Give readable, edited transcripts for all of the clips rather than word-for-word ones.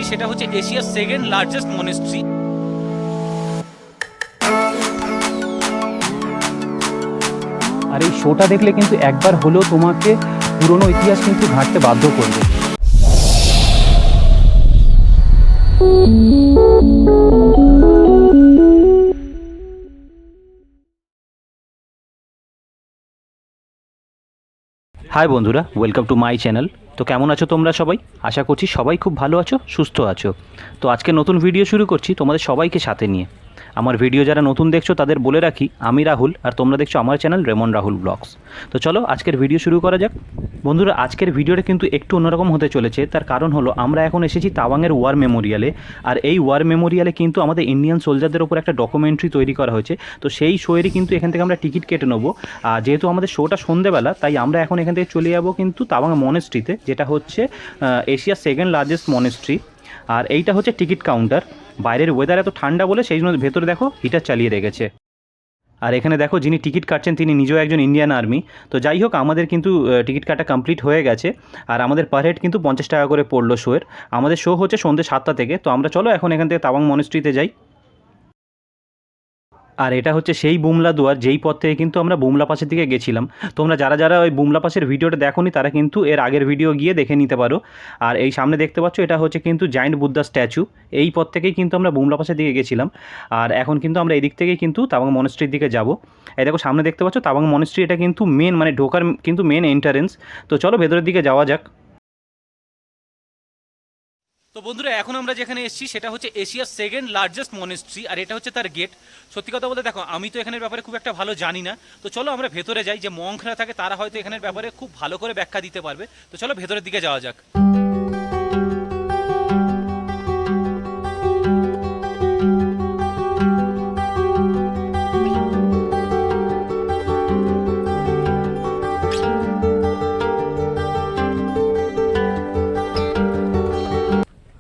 সেটা হচ্ছে এশিয়ার সেকেন্ড লার্জেস্ট মনেস্ট্রি। আর এই শোটা দেখলে কিন্তু একবার হলেও তোমাকে পুরনো ইতিহাস কিন্তু ঘাঁটতে বাধ্য করবে। হাই বন্ধুরা, ওয়েলকাম টু মাই চ্যানেল। তো কেমন আছো তোমরা সবাই? আশা করছি সবাই খুব ভালো আছো, সুস্থ আছো। তো আজকে নতুন ভিডিও শুরু করছি তোমাদের সবাইকে সাথে নিয়ে। আমার ভিডিও যারা নতুন দেখছো তাদের বলে রাখি, আমি রাহুল, আর তোমরা দেখছো আমার চ্যানেল রেমন রাহুল ব্লগস। তো চলো আজকের ভিডিও শুরু করা যাক। বন্ধুরা, আজকের ভিডিওটা কিন্তু একটু অন্যরকম হতে চলেছে। তার কারণ হলো আমরা এখন এসেছি তাওয়াংয়ের ওয়ার মেমোরিয়ালে। আর এই ওয়ার মেমোরিয়ালে কিন্তু আমাদের ইন্ডিয়ান সোলজারদের ওপর একটা ডকুমেন্টারি তৈরি করা হয়েছে। তো সেই শোয়েরই কিন্তু এখান থেকে আমরা টিকিট কেটে নেবো। আর যেহেতু আমাদের শোটা সন্ধেবেলা, তাই আমরা এখন এখান থেকে চলে যাবো কিন্তু তাওয়াং মনেস্ট্রিতে, যেটা হচ্ছে এশিয়ার সেকেন্ড লার্জেস্ট মনেস্ট্রি। আর এইটা হচ্ছে টিকিট কাউন্টার। বাইরের ওয়েদার এত ঠান্ডা বলে সেই জন্য ভেতরে দেখো হিটার চালিয়ে রেখেছে। আর এখানে দেখো যিনি টিকিট কাটছেন তিনি নিজেও একজন ইন্ডিয়ান আর্মি। তো যাই হোক, আমাদের কিন্তু টিকিট কাটা কমপ্লিট হয়ে গেছে। আর আমাদের পার হেড কিন্তু 50 টাকা করে পড়লো শোয়ের। আমাদের শো হচ্ছে সন্ধ্যে 7টা থেকে। তো আমরা চলো এখন এখান থেকে তাওয়াং মনেস্ট্রিতে যাই। আর এটা হচ্ছে সেই বুমলা দুয়ার, যেই পথ থেকে কিন্তু আমরা বুমলা পাসের দিকে গেছিলাম। তোমরা যারা যারা ওই বুমলা পাসের ভিডিওটা দেখোনি তারা কিন্তু এর আগের ভিডিও গিয়ে দেখে নিতে পারো। আর এই সামনে দেখতে পাচ্ছ, এটা হচ্ছে কিন্তু জায়েন্ট বুদ্ধা স্ট্যাচু। এই পথ থেকেই কিন্তু আমরা বুমলা পাসের দিকে গেছিলাম। আর এখন কিন্তু আমরা এই দিক থেকেই কিন্তু তাওয়াং মনেস্ট্রির দিকে যাব। এই দেখো সামনে দেখতে পাচ্ছ তাওয়াং মনেস্ট্রি, এটা কিন্তু মেন মানে ঢোকার কিন্তু মেন এন্ট্রান্স। তো চলো ভেতরের দিকে যাওয়া যাক। তো বন্ধুরা, এখন আমরা যেখানে এসেছি সেটা হচ্ছে এশিয়ার সেকেন্ড লার্জেস্ট মনেস্ট্রি, আর এটা হচ্ছে তার গেট। সত্যি কথা বলতে দেখো, আমি তো এখানের ব্যাপারে খুব একটা ভালো জানি না। তো চলো আমরা ভেতরে যাই। যে মঙ্করা থাকে তারা হয়তো এখানের ব্যাপারে খুব ভালো করে ব্যাখ্যা দিতে পারবে। তো চলো ভেতরের দিকে যাওয়া যাক।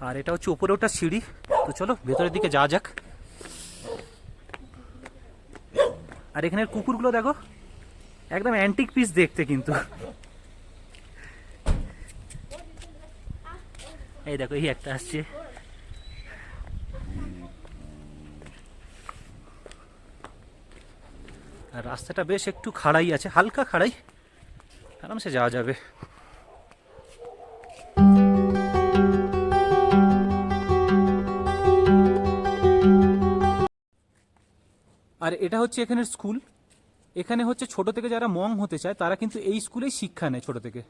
আর এটা হচ্ছে উপরে ওটা সিঁড়ি। তো চলো ভেতরের দিকে যাওয়া যাক। আর এখানের কুকুরগুলো দেখো, একদম অ্যান্টিক পিস দেখতে কিন্তু। এই দেখো, এই একটা আসছে। আর রাস্তাটা বেশ একটু খাড়াই আছে, হালকা খাড়াই, আরামসে যাওয়া যাবে। আর এটা হচ্ছে এখানের স্কুল। এখানে হচ্ছে ছোট থেকে যারা মং হতে চায় তারা কিন্তু এই স্কুলেই শিক্ষা নেয় ছোট থেকে।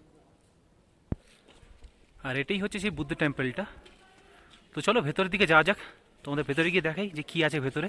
আর এটাই হচ্ছে সেই বুদ্ধ টেম্পলটা। তো চলো ভেতরের দিকে যাওয়া যাক, তোমাদের ভেতরে গিয়ে দেখাই যে কি আছে ভেতরে।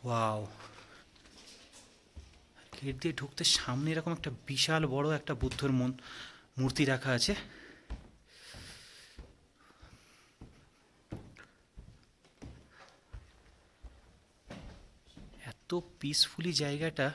ওয়াও, গেট দিয়ে ঢুকতে সামনে এরকম একটা বিশাল বড় একটা বুদ্ধর মূর্তি রাখা আছে। এত পিসফুলি জায়গাটা।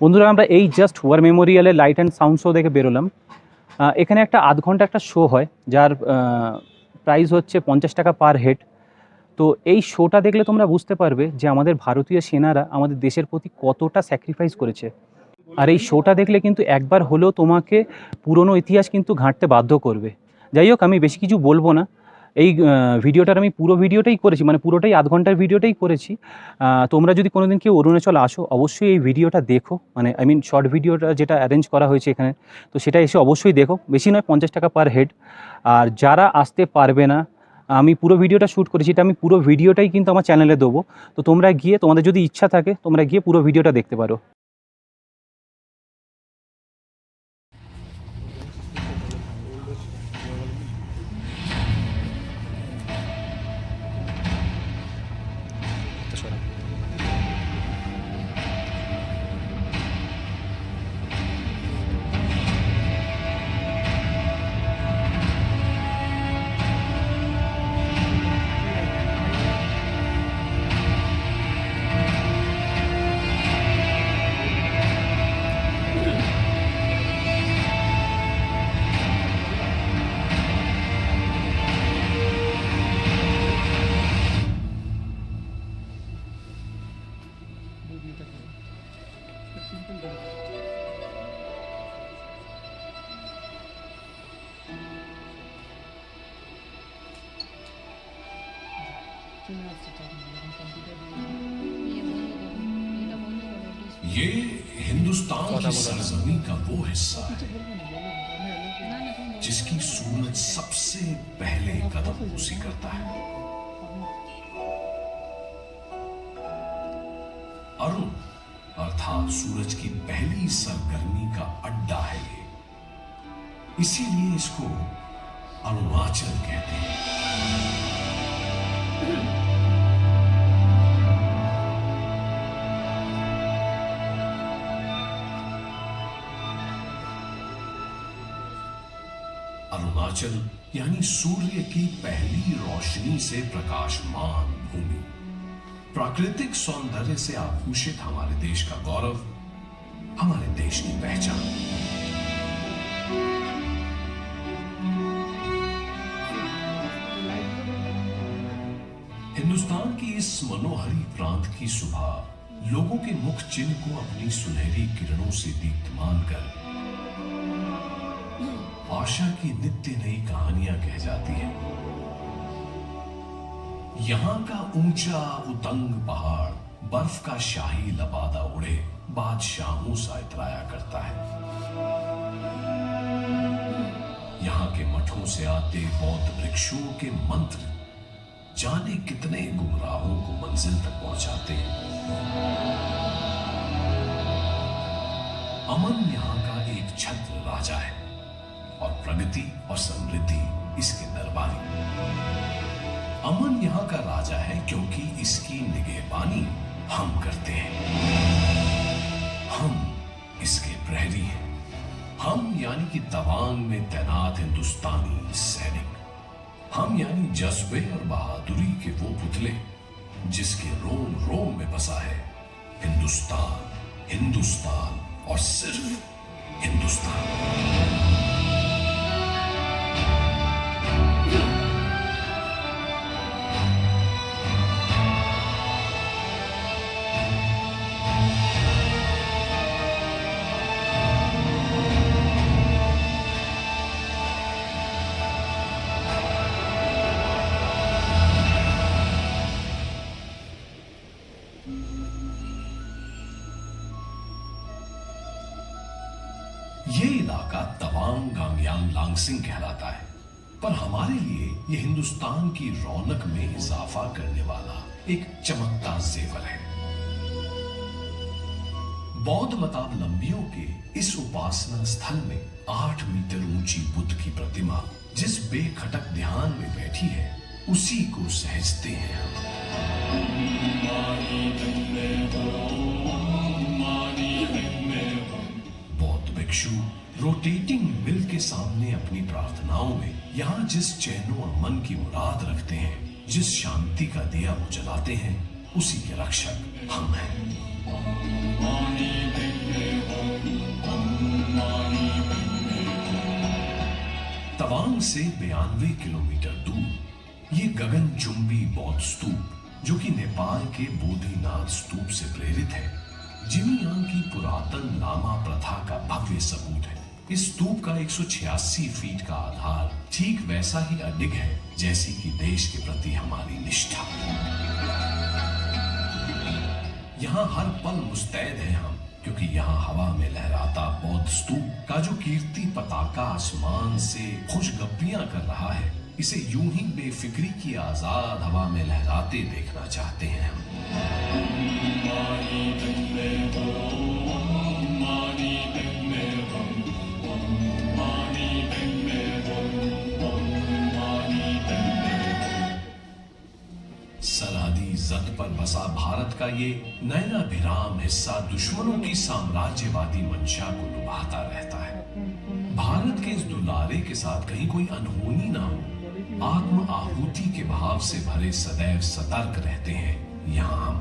বন্ধুরা আমরা এই জাস্ট ওয়ার মেমোরিয়ালে লাইট অ্যান্ড সাউন্ড শো দেখে বেরোলাম। এখানে একটা আধ ঘন্টা একটা শো হয়, যার প্রাইস হচ্ছে 50 টাকা পার হেড। তো এই শোটা দেখলে তোমরা বুঝতে পারবে যে আমাদের ভারতীয় সেনারা আমাদের দেশের প্রতি কতটা স্যাক্রিফাইস করেছে। আর এই শোটা দেখলে কিন্তু একবার হলেও তোমাকে পুরনো ইতিহাস কিন্তু ঘাঁটতে বাধ্য করবে। যাই হোক, আমি বেশি কিছু বলবো না। এই ভিডিওটার আমি পুরো ভিডিওটাই করেছি, মানে পুরোটাই আধ ঘন্টার ভিডিওটাই করেছি। তোমরা যদি কোনোদিন কেউ অরুণাচল আসো, অবশ্যই এই ভিডিওটা দেখো, মানে আই মিন শর্ট ভিডিওটা যেটা অ্যারেঞ্জ করা হয়েছে এখানে, তো সেটা এসে অবশ্যই দেখো। বেশি নয়, 50 টাকা পার হেড। আর যারা আসতে পারবে না, আমি পুরো ভিডিওটা শ্যুট করেছি, এটা আমি পুরো ভিডিওটাই কিন্তু আমার চ্যানেলে দেবো। তো তোমরা গিয়ে, তোমাদের যদি ইচ্ছা থাকে, তোমরা গিয়ে পুরো ভিডিওটা দেখতে পারো। ये हिंदुस्तान की सरजमी का वो हिस्सा है जिसकी सूरज सबसे पहले कदम उसी करता है। अरुण अर्थात सूरज की पहली सरगर्मी का अड्डा है ये, इसीलिए इसको अरुणाचल कहते हैं। अरुणाचल यानी सूर्य की पहली रोशनी से प्रकाशमान भूमि, प्राकृतिक सौंदर्य से आभूषित हमारे देश का गौरव, हमारे देश की पहचान। हिंदुस्तान की इस मनोहरी प्रांत की सुबह लोगों के मुख चिन्ह को अपनी सुनहरी किरणों से दीप्तमान कर आशा की नित्य नई कहानियां कह जाती हैं। यहां का ऊंचा उतंग पहाड़ बर्फ का शाही लबादा उड़े बादशाहों सा इतराया करता है। यहां के मठों से आते बौद्ध वृक्षों के मंत्र जाने कितने गुमराहों को मंजिल तक पहुंचाते हैं। अमन यहां का एक छत्र राजा है और प्रगति और समृद्धि इसके दरबारी। अमन यहाँ का राजा है क्योंकि इसकी निगहबानी हम करते हैं। हम इसके प्रहरी हैं। हम यानी कि तवांग में तैनात हिंदुस्तानी सैनिक। हम यानी जज्बे और बहादुरी के वो पुतले जिसके रोम रोम में बसा है हिंदुस्तान, हिंदुस्तान और सिर्फ हिंदुस्तान। ये इलाका तवांग गांगयांग लांगसिंग कहलाता है, पर हमारे लिए ये हिंदुस्तान की रौनक में इजाफा करने वाला एक चमकता जेवर है। बौद्ध मतावलंबियों के इस उपासना स्थल में 8 मीटर ऊंची बुद्ध की प्रतिमा जिस बेखटक ध्यान में बैठी है उसी को सहजते हैं हम। भिक्षु रोटेटिंग मिल के सामने अपनी प्रार्थनाओं में यहाँ जिस चैनो अमन की मुराद रखते हैं, जिस शांति का दिया वो जलाते हैं, उसी के रक्षक हम हैं। तवांग से 92 किलोमीटर दूर ये गगनचुंबी बौद्ध स्तूप, जो कि नेपाल के बोधिनाथ स्तूप से प्रेरित है, जिमियांग की पुरातन लामा प्रथा का भव्य सबूत है। इस स्तूप का 186 फीट का आधार ठीक वैसा ही अडिग है जैसी कि देश के प्रति हमारी निष्ठा। यहाँ हर पल मुस्तैद हैं हम, क्योंकि यहाँ हवा में लहराता बौद्ध स्तूप का जो कीर्ति पताका आसमान से खुशगपियां कर रहा है, इसे यूं ही बेफिक्री की आजाद हवा में लहराते देखना चाहते हैं हम। सरहदी जद पर बसा भारत का ये नयनाभिराम हिस्सा दुश्मनों की साम्राज्यवादी मंशा को लुभाता रहता है। भारत के इस दुलारे के साथ कहीं कोई अनहोनी ना हो, आत्म आहुति के भाव से भरे सदैव सतर्क रहते हैं यहाँ हम।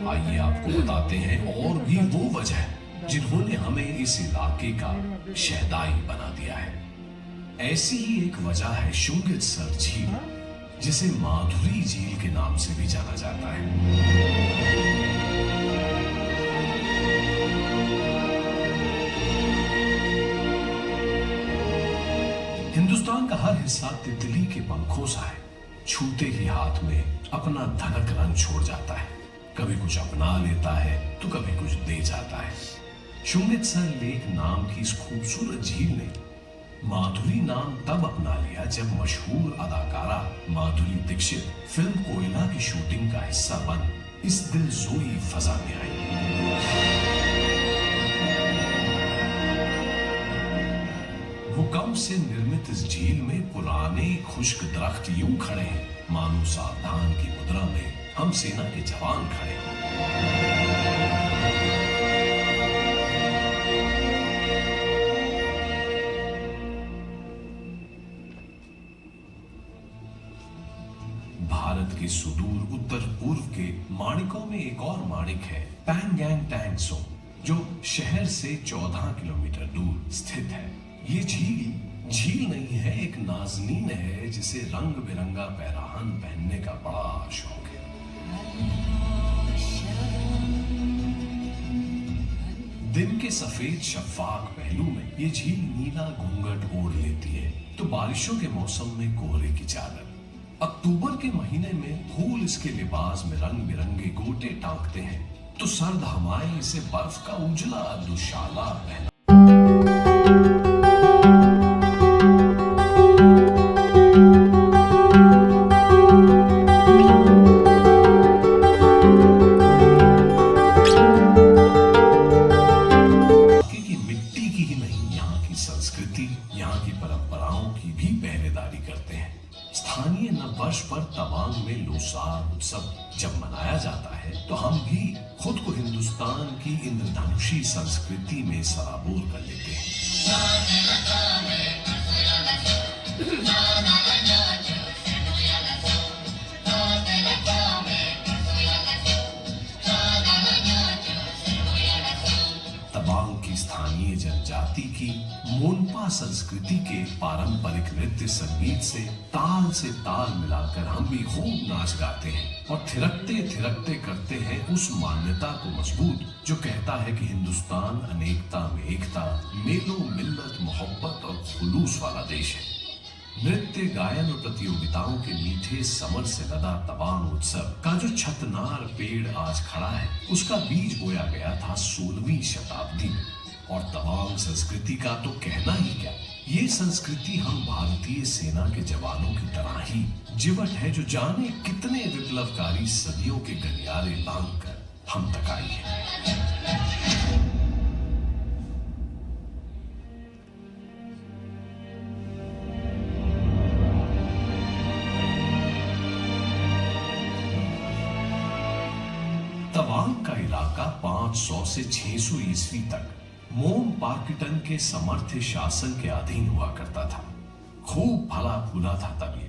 आइए आपको बताते हैं और भी वो वजह जिन्होंने हमें इस इलाके का शहदाई बना दिया है। ऐसी ही एक वजह है शुंगितसर झील, जिसे माधुरी झील के नाम से भी जाना जाता है। हिंदुस्तान का हर हिस्सा तितली के पंखों सा है, छूते ही हाथ में अपना धनक रंग छोड़ जाता है। कभी कुछ अपना लेता है तो कभी कुछ दे जाता है। शुंगितसर लेक नाम की इस खूबसूरत झील ने माधुरी नाम तब अपना लिया जब मशहूर अदाकारा माधुरी दीक्षित फिल्म कोयला की शूटिंग का हिस्सा बन इस दिलजोई फजा में आई। भूकंप से निर्मित इस झील में पुराने खुश्क दरख्त यूं खड़े हैं मानो सावधान की मुद्रा में हम सेना के जवान खड़े हैं। भारत के सुदूर उत्तर पूर्व के माणिकों में एक और माणिक है, पैंगैंग टैंग सो, जो शहर से 14 किलोमीटर दूर स्थित है। ये झील नहीं है, एक नाज़नीन है जिसे रंग बिरंगा पैराहन पहनने का बड़ा शौक है। दिन के सफेद शफाक पहलू में ये झील नीला घूंघट ओढ़ लेती है तो बारिशों के मौसम में कोहरे की चादर। अक्टूबर के महीने में फूल इसके लिबास में रंग बिरंगे गोटे टांकते हैं तो सर्द हवाएं इसे बर्फ का उजला दुशाला पहना। यहाँ की परंपराओं की भी पहरेदारी करते हैं। स्थानीय नववर्ष पर तवांग में लोसार उत्सव जब मनाया जाता है तो हम भी खुद को हिंदुस्तान की इंद्रधनुषी संस्कृति में सराबोर कर लेते हैं। तवांग की स्थानीय जनजाति की मोनपा संस्कृति के पारंपरिक नृत्य संगीत से ताल मिलाकर हम भी खूब नाच गाते हैं और थिरकते थिरकते करते हैं उस मान्यता को मजबूत जो कहता है कि हिंदुस्तान अनेकता में एकता, मेलो मिल्लत मोहब्बत और खुलूस वाला देश है। नृत्य गायन और प्रतियोगिताओं के मीठे समर से लदा तवांग उत्सव का जो छतनार पेड़ आज खड़ा है, उसका बीज बोया गया था 16वीं शताब्दी में। और तवांग संस्कृति का तो कहना ही क्या, ये संस्कृति हम भारतीय सेना के जवानों की तरह ही जिवट है जो जाने कितने विप्लवकारी सदियों के गलियारे लांघ कर हम तक आई है। तवांग का इलाका 500 से 600 ईस्वी तक मोम पार्किटन के समर्थ शासन के अधीन हुआ करता था। खूब फला फूला था तब ये।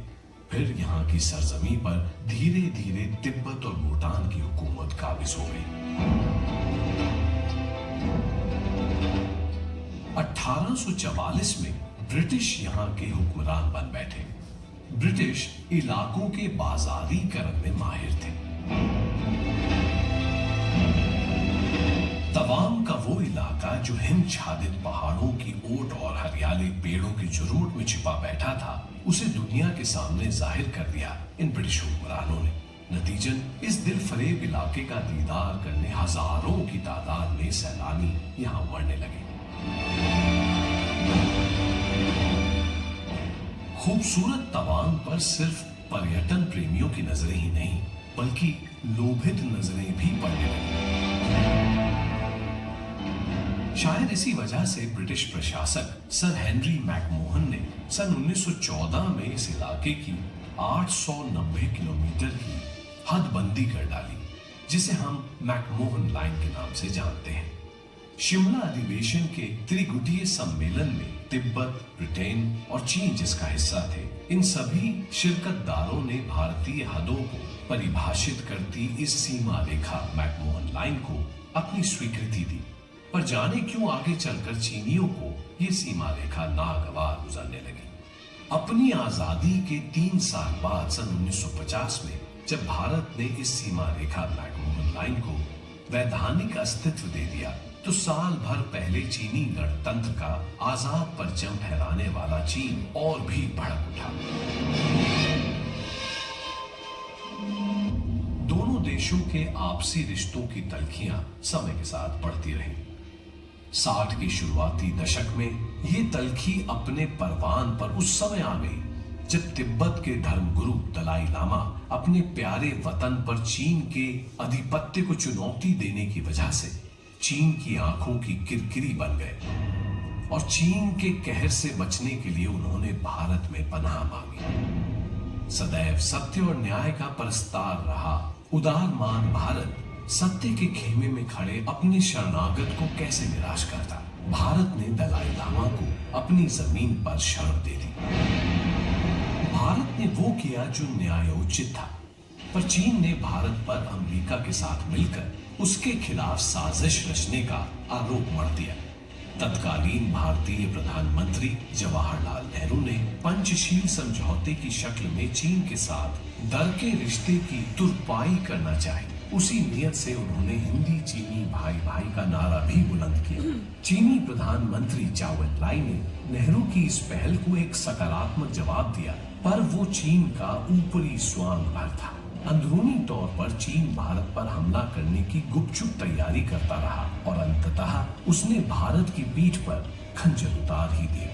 फिर यहाँ की सरजमी पर धीरे धीरे तिब्बत और भूटान की हुकूमत काबिज हो गई। 1844 में ब्रिटिश यहाँ के हुक्मरान बन बैठे। ब्रिटिश इलाकों के बाजारीकरण में माहिर थे। तवांग का वो इलाका जो हिमछादित पहाड़ों की ओट और हरियाली पेड़ों की झुरमुट में छिपा बैठा था, उसे दुनिया के सामने जाहिर कर दिया इन ब्रिटिश हुक्मरानों ने। नतीजन इस दिल फरेब इलाके का दीदार करने हजारों की तादाद में सैलानी यहाँ उमड़ने लगे। खूबसूरत तवांग पर सिर्फ पर्यटन प्रेमियों की नजरें ही नहीं, बल्कि लोभित नजरें भी पड़ने लगी। शायद इसी वजह से ब्रिटिश प्रशासक सर हेनरी मैकमोहन ने सन 1914 में इस इलाके की 890 किलोमीटर की हदबंदी कर डाली, जिसे हम मैकमोहन लाइन के नाम से जानते हैं। शिमला अधिवेशन के त्रिगुटीय सम्मेलन में तिब्बत, ब्रिटेन और चीन जिसका हिस्सा थे, इन सभी शिरकतदारों ने भारतीय हदों को परिभाषित करती इस सीमा रेखा मैकमोहन लाइन को अपनी स्वीकृति दी। पर जाने क्यों आगे चलकर चीनियों को ये सीमा रेखा नागवार गुजरने लगी। अपनी आजादी के 3 साल बाद सन 1950 में जब भारत ने इस सीमा रेखा मैकमोहन लाइन को वैधानिक अस्तित्व दे दिया, तो साल भर पहले चीनी गणतंत्र का आजाद परचम फहराने वाला चीन और भी भड़क उठा। दोनों देशों के आपसी रिश्तों की तल्खियां समय के साथ बढ़ती रही। 60 के शुरुआती दशक में ये तल्खी अपने परवान पर उस समय आ गई जब तिब्बत के धर्मगुरु दलाई लामा अपने प्यारे वतन पर चीन के आधिपत्य को चुनौती देने की वजह से चीन की आंखों की किरकिरी बन गए और चीन के कहर से बचने के लिए उन्होंने भारत में पनाह मांगी। सदैव सत्य और न्याय का परस्तार रहा उदारमान भारत सत्य के खेमे में खड़े अपने शरणागत को कैसे निराश करता। भारत ने दलाई लामा को अपनी जमीन पर शरण दे दी। भारत ने वो किया जो न्यायोचित था, पर चीन ने भारत पर अमेरिका के साथ मिलकर उसके खिलाफ साजिश रचने का आरोप मढ़ दिया। तत्कालीन भारतीय प्रधानमंत्री जवाहरलाल नेहरू ने पंचशील समझौते की शक्ल में चीन के साथ दर के रिश्ते की तुरपाई करना चाहिए। उसी नियत से उन्होंने हिंदी चीनी भाई भाई का नारा भी बुलंद किया। चीनी प्रधानमंत्री चाउ एन लाई ने नेहरू की इस पहल को एक सकारात्मक जवाब दिया, पर वो चीन का ऊपरी स्वांग भर था। अंदरूनी तौर पर चीन भारत पर हमला करने की गुपचुप तैयारी करता रहा और अंततः उसने भारत की पीठ पर खंजर उतार ही दिया।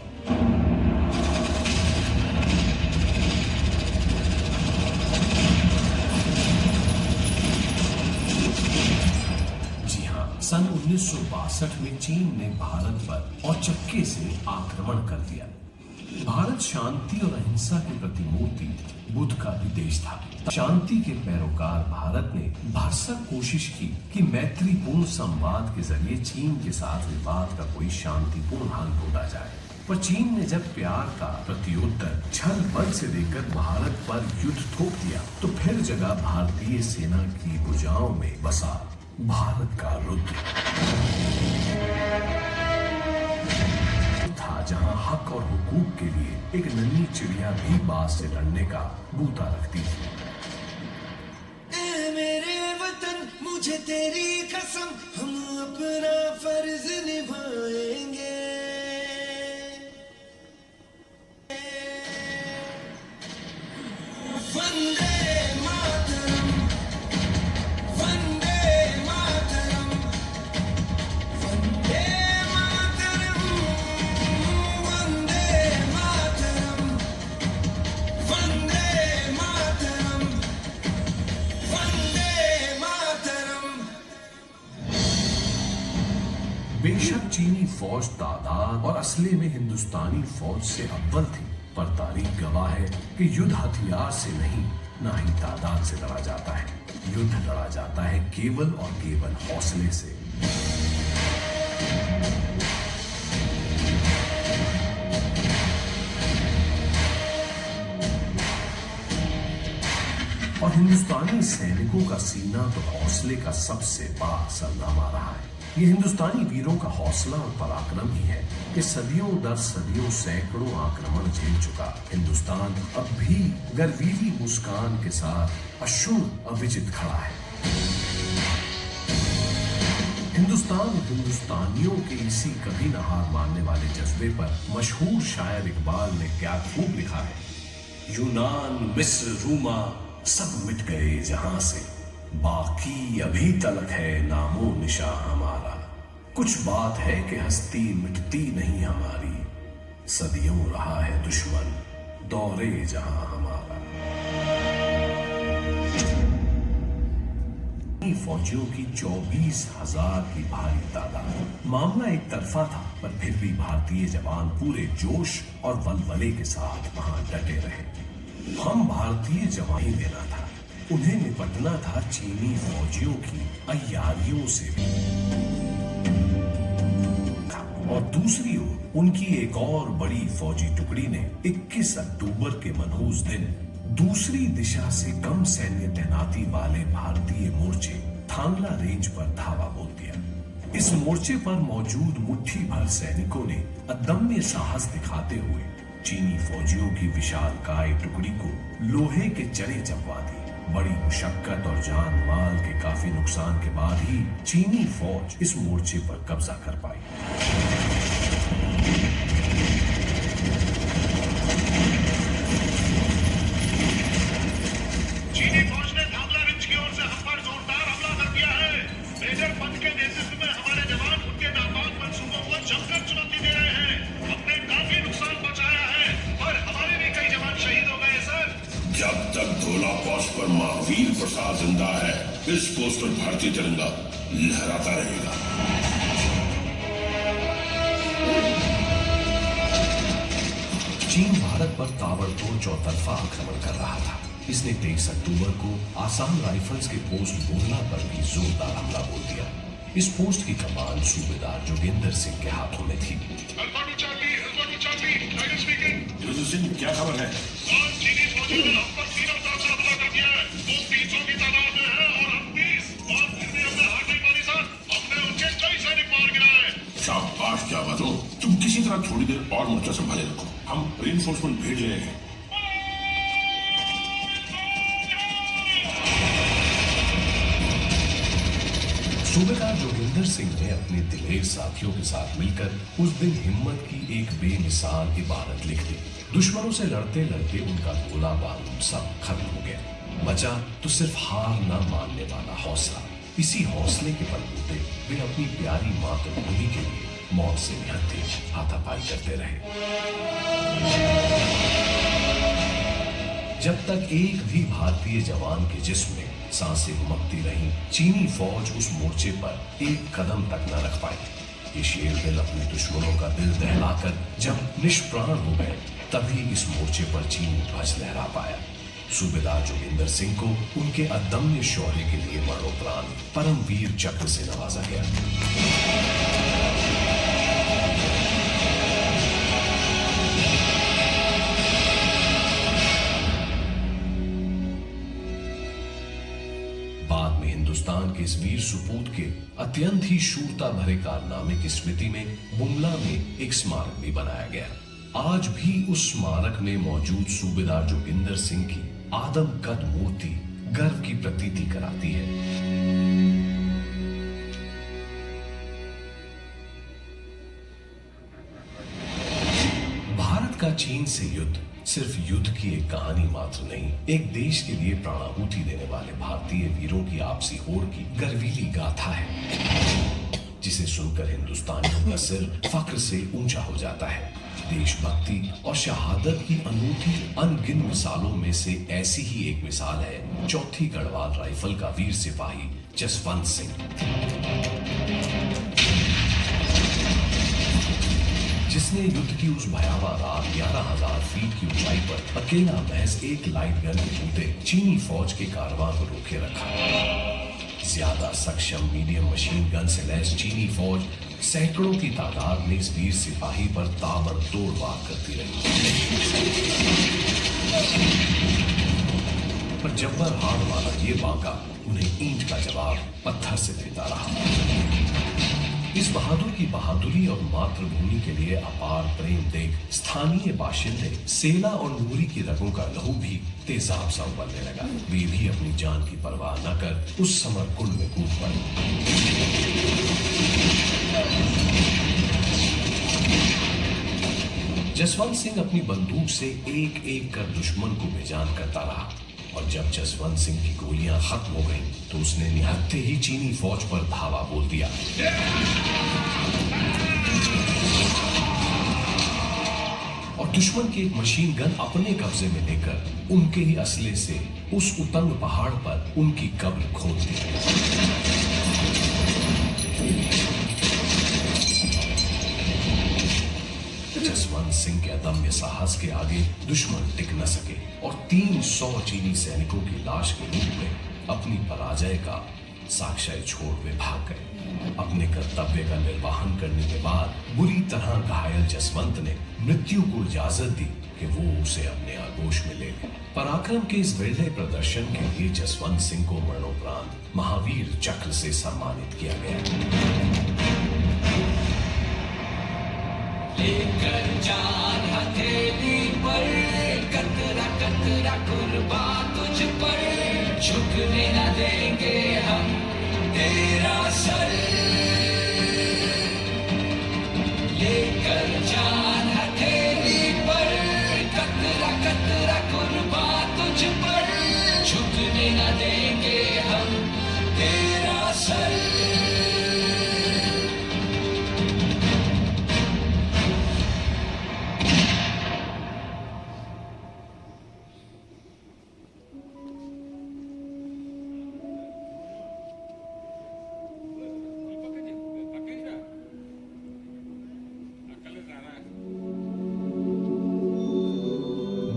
सन 1962 में चीन ने भारत पर औचक्के से आक्रमण कर दिया। भारत शांति और अहिंसा की प्रतिमूर्ति बुद्ध का भी देश था। शांति के पैरोकार भारत ने भरसक कोशिश की कि मैत्रीपूर्ण संवाद के जरिए चीन के साथ विवाद का कोई शांतिपूर्ण हल ढूंढा जाए, पर चीन ने जब प्यार का प्रत्युत्तर छल बल से देकर भारत पर युद्ध थोप दिया, तो फिर जगह भारतीय सेना की भुजाओं में बसा भारत का रुद्र था, जहां हक और हुकूक के लिए एक नन्ही चिड़िया भी बाज से लड़ने का बूता रखती थी। ऐ मेरे वतन मुझे तेरी कसम, हम अपना फर्ज निभाएंगे। वंदे मातरम, वंदे मातरम, वंदे मातरम, वंदे मातरम, वंदे मातरम, वंदे मातरम। बेशक चीनी फौज तादाद और असले में हिंदुस्तानी फौज से अव्वल थी, पर तारीख गवाह है कि युद्ध हथियार से नहीं, ना ही तादाद से लड़ा जाता है। युद्ध लड़ा जाता है केवल और केवल हौसले से। हिंदुस्तानी सैनिकों का सीना तो हौसले का सबसे बड़ा सरनामा रहा है। ये हिंदुस्तानी वीरों का हौसला और पराक्रम ही है कि सदियों दर सदियों सैकड़ों आक्रमण झेल चुका हिंदुस्तान अब भी गर्वीली मुस्कान के साथ अशुभ अविजित खड़ा है। हिंदुस्तान और हिंदुस्तानियों के इसी कभी न हार मानने वाले जज्बे पर मशहूर शायर इकबाल ने क्या खूब लिखा है। यूनान, मिस्र, रूमा सब मिट गए जहां से, बाकी अभी तलक है नामो निशा हमारा। कुछ बात है कि हस्ती मिटती नहीं हमारी, सदियों रहा है दुश्मन दौरे जहां हमारा। फौजियों की 24,000 की भारी तादाद। मामला एक तरफा था, पर फिर भी भारतीय जवान पूरे जोश और वलवले के साथ वहां डटे रहे। हम भारतीय जवान ही देना था, उन्हें निपटना था चीनी फौजियों की अय्यारियों से। और दूसरी ओर उनकी एक और बड़ी फौजी टुकड़ी ने 21 अक्टूबर के मनहूस दिन दूसरी दिशा से कम सैन्य तैनाती वाले भारतीय मोर्चे थांगला रेंज पर धावा बोल दिया। इस मोर्चे पर मौजूद मुट्ठी भर सैनिकों ने अदम्य साहस दिखाते हुए चीनी फौजियों की विशालकाय टुकड़ी को लोहे के चरे चपवा दी। बड़ी मुशक्कत और जान माल के काफी नुकसान के बाद ही चीनी फौज इस मोर्चे पर कब्जा कर पाई। चीनी फौज ने थांगला रेंज की ओर से हम पर जोरदार हमला कर दिया है। मेजर पंत के नेतृत्व में हमारे जवान उनके नापाक मंसूबों को जमकर चुनौती दे रहे हैं। हमने काफी नुकसान पहुंचाया है और हमारे भी कई जवान शहीद हो गए सर। जब तक धोला पोस्ट पर महावीर प्रसाद जिंदा है, इस पोस्ट पर भारतीय तिरंगा लहराता रहेगा। चीन भारत पर ताबड़तोड़ चौतरफा आक्रमण कर रहा था। इसने 23 अक्टूबर को आसाम राइफल्स के पोस्ट बोलना पर भी जोरदार हमला बोल दिया। इस पोस्ट की कमान सूबेदार जोगिंदर सिंह के हाथों में थी। जोगिंदर सिंह, क्या खबर है? चीनी फौजियों ने हम पर तीनों तरफ से हमला कर दिया है। वो 300 की तादाद में है और हम 30, और फिर भी हमने हार नहीं मानी सर। हमने उनके कई सैनिक मार गिराए। शाबाश जाबाजों, तुम किसी तरह थोड़ी देर और मोर्चा संभाले रखो, हम रिइंफोर्समेंट भेज रहे हैं। सूबेदार जोगिंदर सिंह ने अपने दिलेर साथियों के साथ मिलकर उस दिन हिम्मत की एक बेमिसाल इबारत लिख दी। दुश्मनों से लड़ते लड़ते उनका गोला बारूद सब खत्म हो गया। बचा तो सिर्फ हार न मानने वाला हौसला। इसी हौसले के बलबूते वे अपनी प्यारी मातृभूमि के लिए मौत से निहत्थे हाथापाई करते रहे। जब तक एक भी भारतीय जवान के जिस्म में सांसें उमकती रहीं, चीनी फौज उस मोर्चे पर एक कदम तक न रख पाई। ये शेर दिल अपने दुश्मनों का दिल दहलाकर जब निष्प्राण हो गए, तभी इस मोर्चे पर चीनी ध्वज लहरा पाया। सूबेदार जोगिंदर सिंह को उनके अदम्य शौर्य के लिए मरणोपरांत परमवीर चक्र से नवाजा गया। बाद में हिंदुस्तान के इस वीर सुपूत के अत्यंत ही शूरता भरे कारनामे की स्मृति में बुमला में एक स्मारक भी बनाया गया। आज भी उस स्मारक में मौजूद सूबेदार जोगिंदर सिंह की आदमकद मूर्ति गर्व की प्रतीति कराती है। भारत का चीन से युद्ध सिर्फ युद्ध की एक कहानी मात्र नहीं, एक देश के लिए प्राणाहुति देने वाले भारतीय वीरों की आपसी होड़ की गर्वीली गाथा है, जिसे सुनकर हिंदुस्तानियों का सिर फक्र से ऊंचा हो जाता है। देशभक्ति और शहादत की अनूठी अनगिन मिसालों में से ऐसी ही एक मिसाल है चौथी गढ़वाल राइफल का वीर सिपाही जसवंत सिंह, जिसने युद्ध की उस भयावह रात 11,000 फीट की ऊंचाई पर अकेला महज एक लाइट गन के बूते चीनी फौज के कारवां को रोके रखा। ज्यादा सक्षम मीडियम मशीन गन से लैस चीनी फौज सैकड़ों की तादाद में इस वीर सिपाही पर ताबड़तोड़ वार करती रही। पर जब्बर हार वाला ये बांका उन्हें ईंट का जवाब पत्थर से देता रहा। इस बहादुर की बहादुरी और मातृभूमि के लिए अपार प्रेम देख स्थानीय बाशिंदे सेला और नूरी की रगों का लहू भी तेजाब सा उबलने लगा। वे भी अपनी जान की परवाह न कर उस समर कुंड में कूद पड़े। जसवंत सिंह अपनी बंदूक से एक एक कर दुश्मन को बेजान करता रहा और जब जसवंत सिंह की गोलियां खत्म हो गईं, तो उसने निहत्थे ही चीनी फौज पर धावा बोल दिया। और दुश्मन की एक मशीन गन अपने कब्जे में लेकर उनके ही असले से उस उतंग पहाड़ पर उनकी कब्र खोद दी। जसवंत सिंह के अदम्य साहस के आगे दुश्मन टिक न सके और 300 चीनी सैनिकों की लाश के रूप में अपनी पराजय का साक्ष्य छोड़ वे भाग गए। अपने कर्तव्य का निर्वहन करने के बाद बुरी तरह घायल जसवंत ने मृत्यु को इजाजत दी कि वो उसे अपने आगोश में ले ले। पराक्रम के इस विरले प्रदर्शन के लिए जसवंत सिंह को मरणोपरांत महावीर चक्र से सम्मानित किया गया। लेकर जान हथेली पर कतरा कतरा कुर्बान तुझ पर, झुकने न देंगे हम तेरा सर। लेकर जान हथेली पर कतरा कतरा कुर्बान तुझ पर, झुकने न देंगे हम तेरा सर।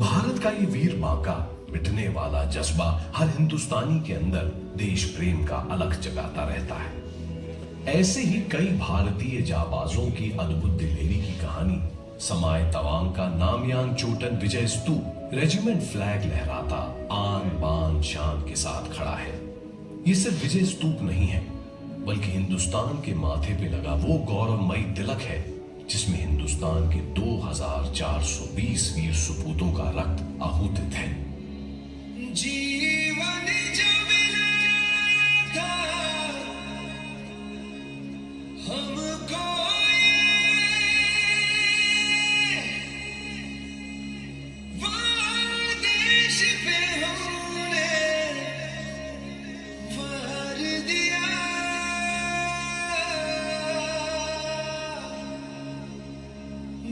भारत का ये वीर बांका मिटने वाला जज्बा हर हिंदुस्तानी के अंदर देश प्रेम का अलख जगाता रहता है। ऐसे ही कई भारतीय जाबाजों की अद्भुत दिलेरी की कहानी समाय तवांग का नामयान चोटन विजय स्तूप रेजिमेंट फ्लैग लहराता आन बान शान के साथ खड़ा है। ये सिर्फ विजय स्तूप नहीं है, बल्कि हिंदुस्तान के माथे पे लगा वो गौरवमयी तिलक है जिसमें हिंदुस्तान के 2420 वीर सुपूतों का रक्त आहूतित है। जीवन जो मिला था हमको वो देश पे हमने वार दिया।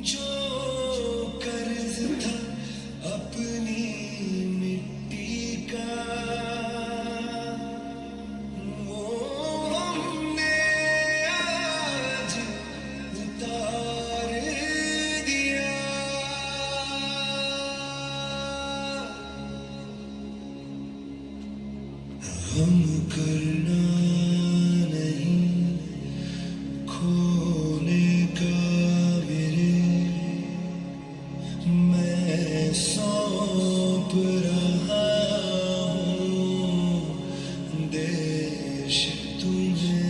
जो कर्ज था अपनी मिट्टी का वो हमने आज उतार दिया। हम करना नहीं खोने का मैं सौंप रहा हूँ देश तुम्हें।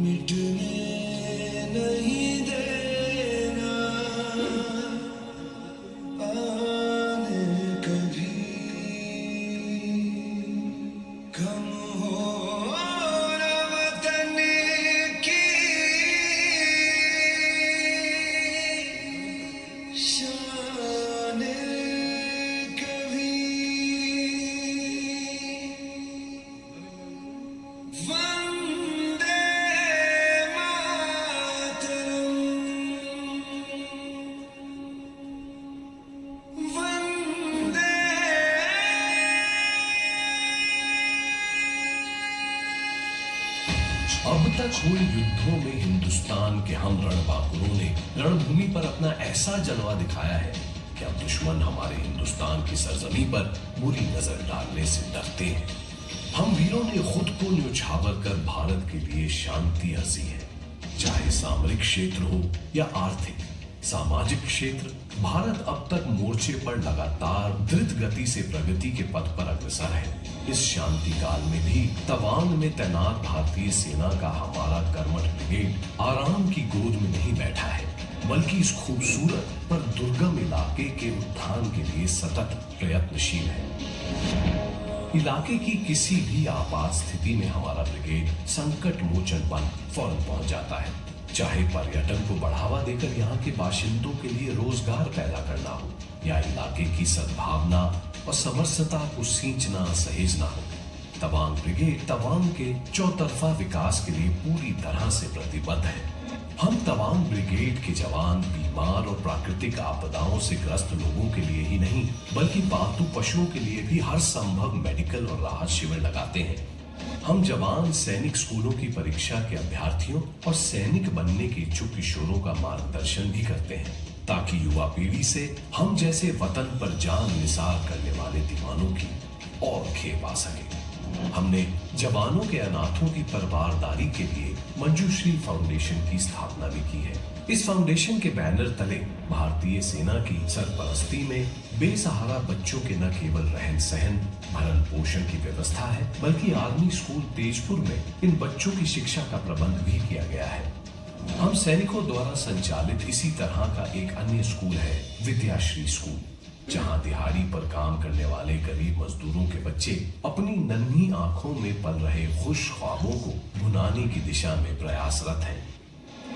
मिटने नहीं देना आने कभी। कम हो न वतन की शान कभी। वंदे मातरम, वंदे। अब तक हुए युद्धों में हिंदुस्तान के हम रणबांकुरों ने रणभूमि पर अपना ऐसा जलवा दिखाया है कि अब दुश्मन हमारे हिंदुस्तान की सरजमी पर बुरी नजर डालने से डरते हैं। हम वीरों ने खुद को न्यौछावर कर भारत के लिए शांति अर्जी है। चाहे सामरिक क्षेत्र हो या आर्थिक सामाजिक क्षेत्र, भारत अब तक मोर्चे पर लगातार द्रुत गति से प्रगति के पथ पर अग्रसर है। इस शांति काल में भी तवांग में तैनात भारतीय सेना का हमारा कर्मठ ब्रिगेड आराम की गोद में नहीं बैठा है, बल्कि इस खूबसूरत पर दुर्गम इलाके के उत्थान के लिए सतत प्रयत्नशील है। इलाके की किसी भी आपात स्थिति में हमारा ब्रिगेड संकट मोचन बन फौरन पहुंच जाता है, चाहे पर्यटन को बढ़ावा देकर यहाँ के बाशिंदों के लिए रोजगार पैदा करना हो या इलाके की सद्भावना और समरसता को सींचना सहेजना हो। तवांग ब्रिगेड तवांग के चौतरफा विकास के लिए पूरी तरह से प्रतिबद्ध है। हम तवांग ब्रिगेड के जवान बीमार और प्राकृतिक आपदाओं से ग्रस्त लोगों के लिए ही नहीं, बल्कि पालतू पशुओं के लिए भी हर संभव मेडिकल और राहत शिविर लगाते हैं। हम जवान सैनिक स्कूलों की परीक्षा के अभ्यर्थियों और सैनिक बनने के इच्छुक किशोरों का मार्गदर्शन भी करते हैं, ताकि युवा पीढ़ी से हम जैसे वतन पर जान निसार करने वाले दीवानों की और खेप आ सके। हमने जवानों के अनाथों की परवारदारी के लिए मंजूश्री फाउंडेशन की स्थापना भी की है। इस फाउंडेशन के बैनर तले भारतीय सेना की सरपरस्ती में बेसहारा बच्चों के न केवल रहन सहन भरण पोषण की व्यवस्था है, बल्कि आर्मी स्कूल तेजपुर में इन बच्चों की शिक्षा का प्रबंध भी किया गया है। हम सैनिकों द्वारा संचालित इसी तरह का एक अन्य स्कूल है विद्याश्री स्कूल, जहां दिहाड़ी पर काम करने वाले गरीब मजदूरों के बच्चे अपनी नन्ही आंखों में पल रहे खुश ख्वाबों को भुनाने की दिशा में प्रयासरत हैं।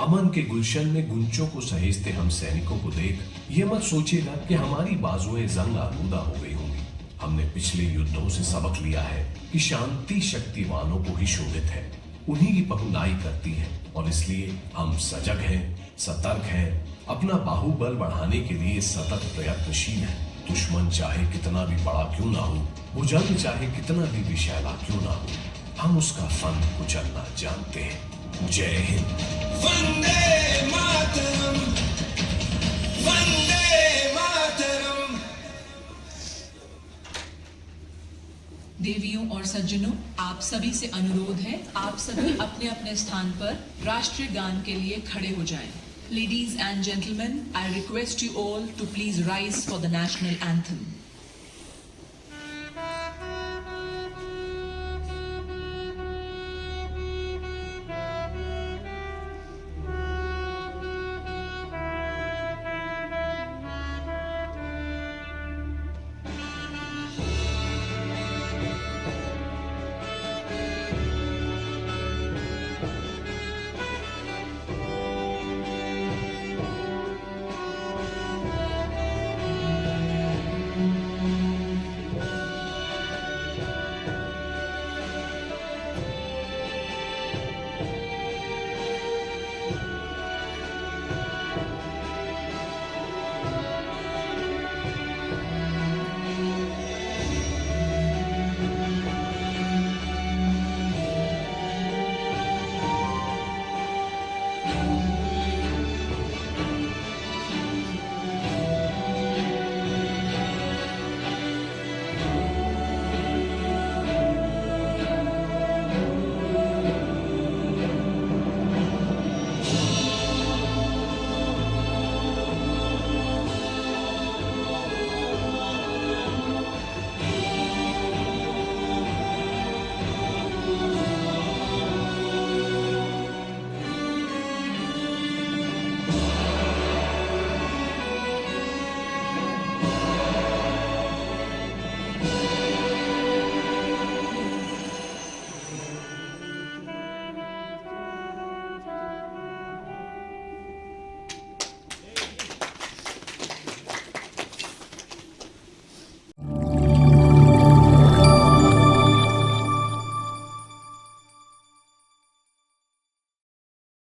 अमन के गुलशन में गुंचों को सहेजते हम सैनिकों को देख ये मत सोचिएगा कि हमारी बाजुएं जंग आलूदा हो गई होंगी। हमने पिछले युद्धों से सबक लिया है कि शांति शक्तिवानों को ही शोभित है, उन्हीं की पहुनाई करती है, और इसलिए हम सजग हैं, सतर्क हैं, अपना बाहुबल बढ़ाने के लिए सतत प्रयत्नशील है। दुश्मन चाहे कितना भी बड़ा क्यों ना हो, भुजंग चाहे कितना भी विशैला क्यों ना हो, हम उसका फन कुचलना जानते हैं। जय हिंद। वंदे मातरम, वंदे मातरम। देवियों और सज्जनों, आप सभी से अनुरोध है, आप सभी अपने अपने स्थान पर राष्ट्रीय गान के लिए खड़े हो जाएं। Ladies and gentlemen, I request you all to please rise for the national anthem.